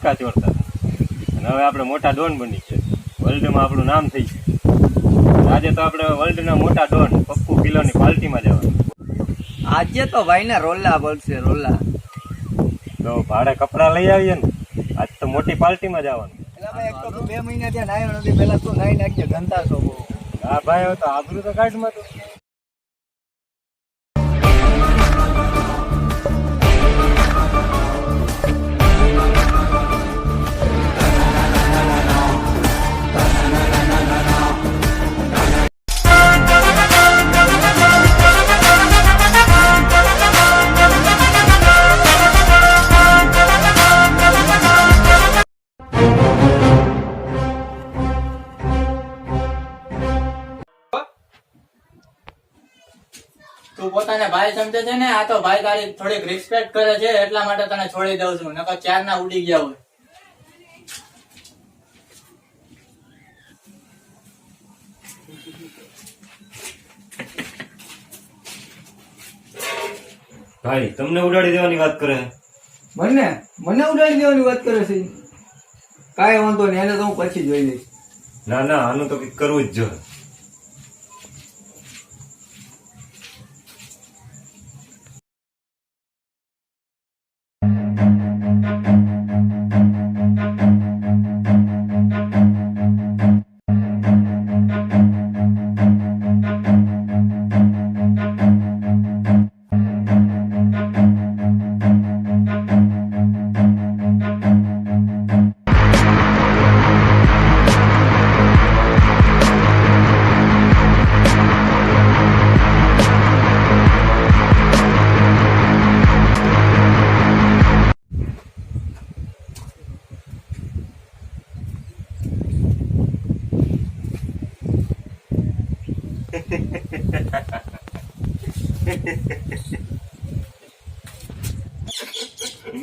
હિંચકા ચોરતા હતા અને હવે આપણે મોટા ડોન બની છે, વર્લ્ડમાં આપણું નામ થઈ છે। આજે તો આપણે વર્લ્ડના મોટા ડોન પપ્પુ કિલોની પાર્ટીમાં જવાનું। આજે તો ભાઈ ને રોલા બોલશે રોલા। તો ભાડે કપડા લઈ આવીએ ને, આજ તો મોટી પાર્ટીમાં જવાનું। એટલે ભાઈ એક તો 2 મહિના ત્યાં નાયો નથી, પેલા તું નાઈ નાખજે, ધંધા છો બહુ। હા ભાઈ, હવે તો આબરૂ તો કાઢમાં તો। તું પોતાને ભાઈ સમજે છે ને? આ તો ભાઈ તારી થોડીક રિસ્પેક્ટ કરે છે એટલા માટે તને છોડી દઉં છું, નકર ચાર ના ઉડી ગયા હોય। ભાઈ તમને ઉડાડી દેવાની વાત કરે છે? મને ઉડાડી દેવાની વાત કરે છે? કાંઈ વાંધો નહીં, એને તો હું પછી જોઈ લઈશ। ના ના, આનું તો કંઈક કરવું જ જોઈએ।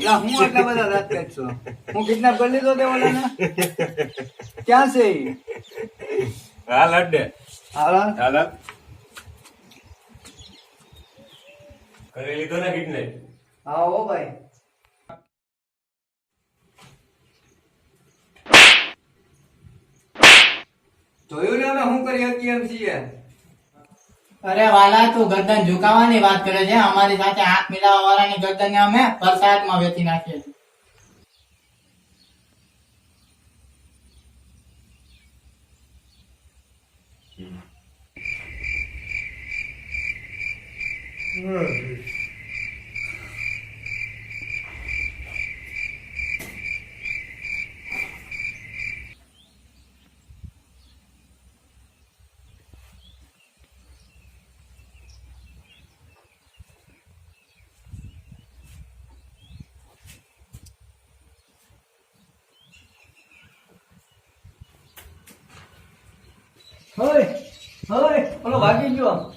લા, હું આટલા બધા રાત કાઢશો? હું કિડનેપ કરી લીધો તે ઓલાને? ક્યાં છે ઈ? હાલ અડ્ડે, હાલ હાલ કરી લીધો ને કિડનેપ? હા ઓ ભાઈ, જોયું ને અમે શું કરી શકીએ એમ છીએ? અરે વાલા, તું ગરદન ઝુકાવવાની વાત કરે છે? અમારી સાથે હાથ મિલાવવા વાળાની ગરદન અમે વરસાદમાં વેચી નાખીએ છીએ। ઓલો ભાગી ગયો।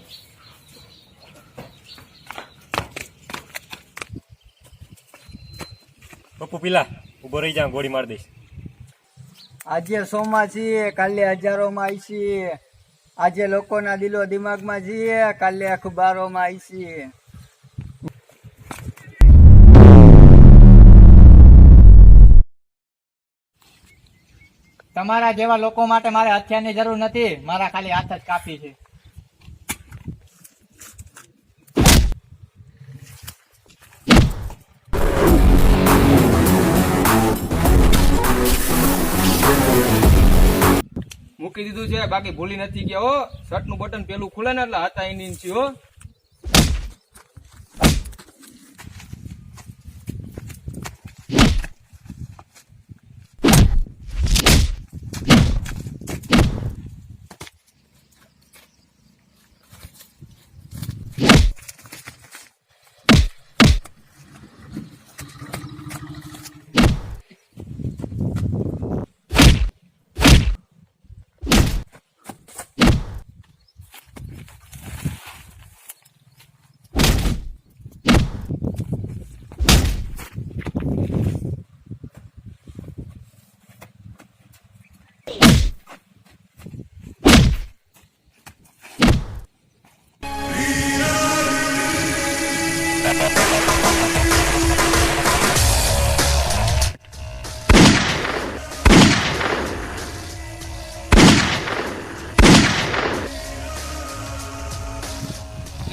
પપ્પુ પીલા ઉભો રહી જા, ગોળી મારી દઈશ। આજે સોમાં છીએ, કાલે હજારોમાં આવીશી। આજે લોકોના દિલો દિમાગમાં છીએ, કાલે અખબારોમાં આવીશી। તમારા જેવા લોકો માટે મારે હથિયારની જરૂર નથી, મારા ખાલી હાથ જ કાપી છે। મૂકી દીધું છે, બાકી ભૂલી નથી ગયા હો। શર્ટ નું બટન પેલું ખુલે ને એટલે હતા એની છે હો।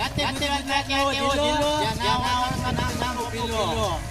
ગુજરાતમાં કેવો જિલ્લો જ્યાં નામ આવડતું નામ પીલો